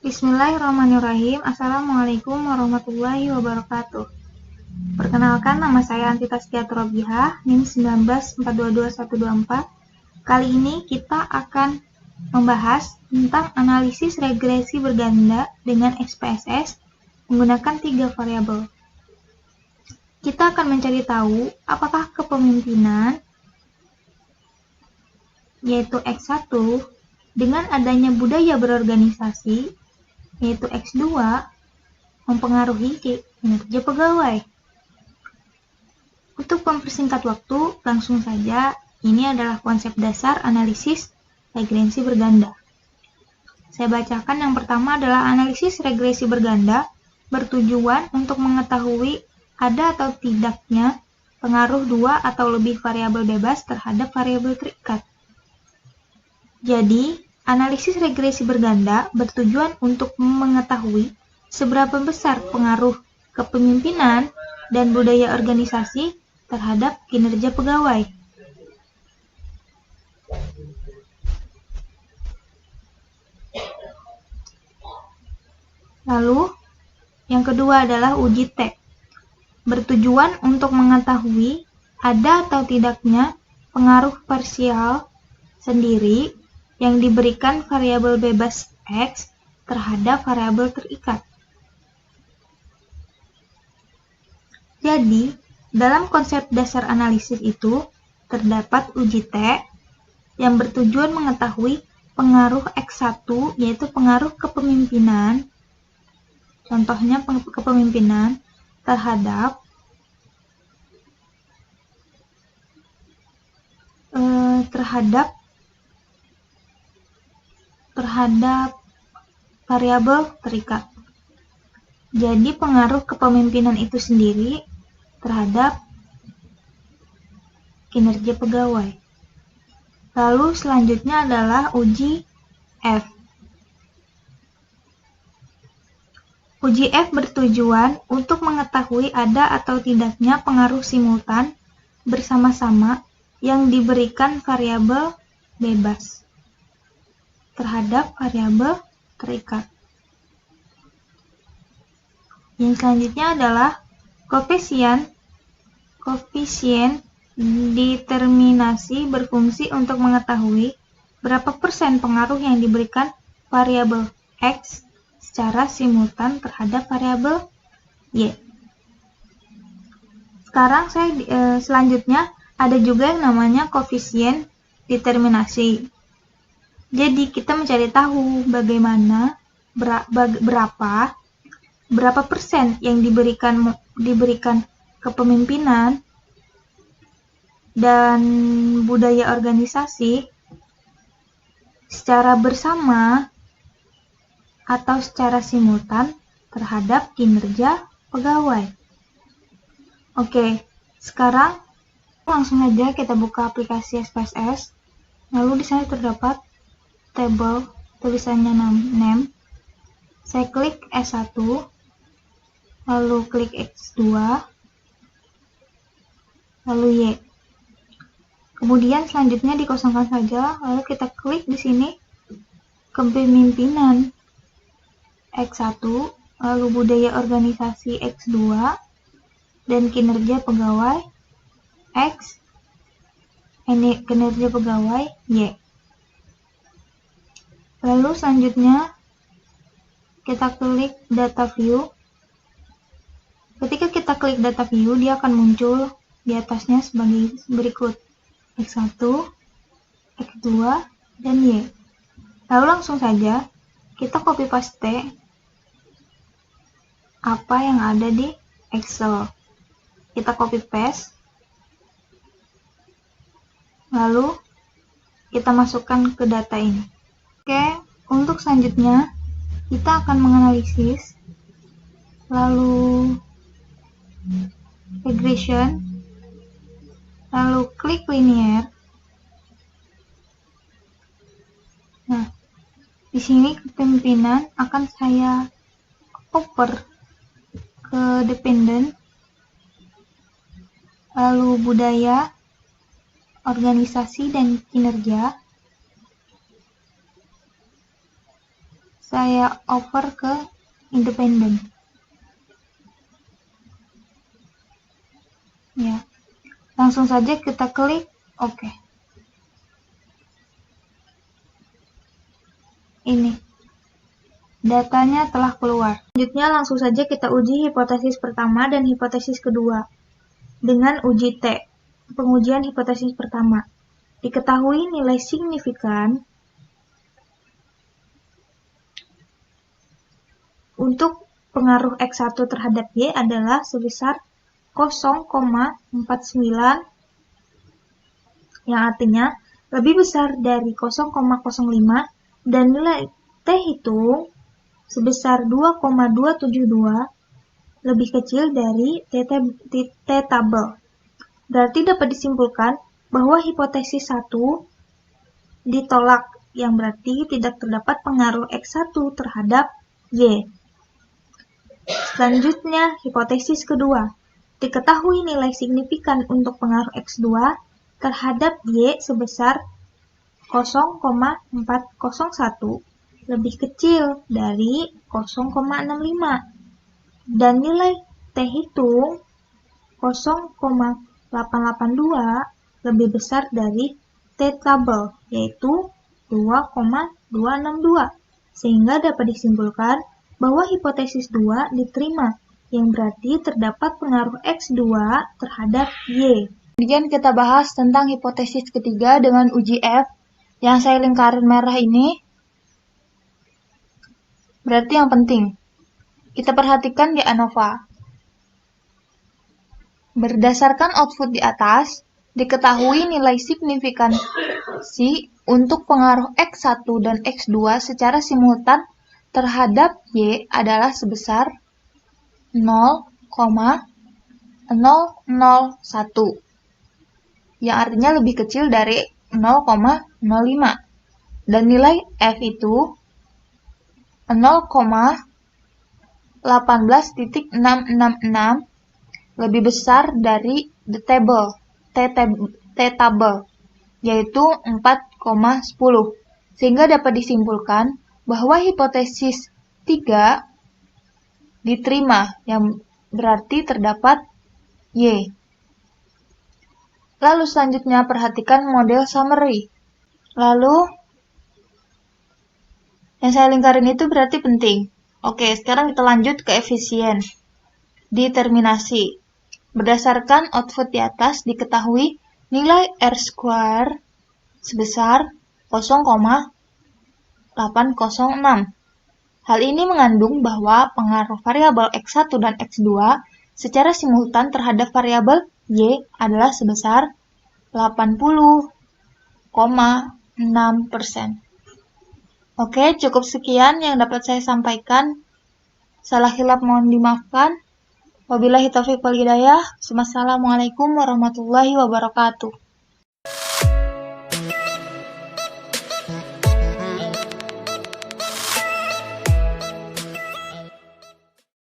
Bismillahirrahmanirrahim. Assalamualaikum warahmatullahi wabarakatuh. Perkenalkan, nama saya Antita Setiaturobihah, NIM 194222124. Kali ini kita akan membahas tentang analisis regresi berganda dengan SPSS menggunakan 3 variabel. Kita akan mencari tahu apakah kepemimpinan, yaitu X1, dengan adanya budaya berorganisasi, yaitu X2, mempengaruhi kinerja pegawai. Untuk mempersingkat waktu, langsung saja, ini adalah konsep dasar analisis regresi berganda. Saya bacakan. Yang pertama adalah analisis regresi berganda bertujuan untuk mengetahui ada atau tidaknya pengaruh 2 atau lebih variabel bebas terhadap variabel terikat. Jadi, analisis regresi berganda bertujuan untuk mengetahui seberapa besar pengaruh kepemimpinan dan budaya organisasi terhadap kinerja pegawai. Lalu, yang kedua adalah uji T. Bertujuan untuk mengetahui ada atau tidaknya pengaruh parsial sendiri yang diberikan variabel bebas X terhadap variabel terikat. Jadi, dalam konsep dasar analisis itu, terdapat uji T yang bertujuan mengetahui pengaruh X1, yaitu pengaruh kepemimpinan, contohnya kepemimpinan terhadap variabel terikat. Jadi pengaruh kepemimpinan itu sendiri terhadap kinerja pegawai. Lalu selanjutnya adalah uji F. Uji F bertujuan untuk mengetahui ada atau tidaknya pengaruh simultan bersama-sama yang diberikan variabel bebas terhadap variabel terikat. Yang selanjutnya adalah koefisien determinasi berfungsi untuk mengetahui berapa persen pengaruh yang diberikan variabel X secara simultan terhadap variabel Y. Sekarang selanjutnya ada juga yang namanya koefisien determinasi. Jadi kita mencari tahu bagaimana berapa persen yang diberikan kepemimpinan dan budaya organisasi secara bersama atau secara simultan terhadap kinerja pegawai. Oke, sekarang langsung aja kita buka aplikasi SPSS. Lalu di sana terdapat tabel tulisannya name. Saya klik S1, lalu klik X2, lalu Y. Kemudian selanjutnya dikosongkan saja, lalu kita klik di sini kepemimpinan X1, lalu budaya organisasi X2, dan kinerja pegawai X, ini kinerja pegawai Y. Lalu selanjutnya kita klik data view. Ketika kita klik data view, dia akan muncul di atasnya sebagai berikut: X1, X2, dan Y. Lalu langsung saja kita copy paste apa yang ada di Excel. Kita copy paste, lalu kita masukkan ke data ini. Oke, untuk selanjutnya kita akan menganalisis, lalu regression, lalu klik linear. Nah, di sini kepemimpinan akan saya oper ke dependent, lalu budaya, organisasi, dan kinerja. saya over ke independen. Ya, langsung saja kita klik OK. Ini, datanya telah keluar. Selanjutnya langsung saja kita uji hipotesis pertama dan hipotesis kedua dengan uji T. Pengujian hipotesis pertama. Diketahui nilai signifikan untuk pengaruh X1 terhadap Y adalah sebesar 0,49, yang artinya lebih besar dari 0,05, dan nilai T hitung sebesar 2,272 lebih kecil dari T tabel. Berarti dapat disimpulkan bahwa hipotesis 1 ditolak, yang berarti tidak terdapat pengaruh X1 terhadap Y. Selanjutnya, hipotesis kedua. Diketahui nilai signifikan untuk pengaruh X2 terhadap Y sebesar 0,401 lebih kecil dari 0,65, dan nilai T hitung 0,882 lebih besar dari T tabel, yaitu 2,262, sehingga dapat disimpulkan bahwa hipotesis 2 diterima, yang berarti terdapat pengaruh X2 terhadap Y. Kemudian kita bahas tentang hipotesis ketiga dengan uji F, yang saya lingkarin merah ini. Berarti yang penting, kita perhatikan di ANOVA. Berdasarkan output di atas, diketahui nilai signifikansi untuk pengaruh X1 dan X2 secara simultan terhadap Y adalah sebesar 0,001, yang artinya lebih kecil dari 0,05, dan nilai F itu 0,18.666 lebih besar dari T tabel, yaitu 4,10, sehingga dapat disimpulkan bahwa hipotesis 3 diterima, yang berarti terdapat Y. Lalu selanjutnya perhatikan model summary. Lalu yang saya lingkarin itu berarti penting. Oke, sekarang kita lanjut ke efisien. Determinasi. Berdasarkan output di atas diketahui nilai R² sebesar 0,806. Hal ini mengandung bahwa pengaruh variabel X1 dan X2 secara simultan terhadap variabel Y adalah sebesar 80,6%. Oke, cukup sekian yang dapat saya sampaikan. Salah hilap mohon dimaafkan. Wabillahi taufiq wal hidayah. Wassalamualaikum warahmatullahi wabarakatuh.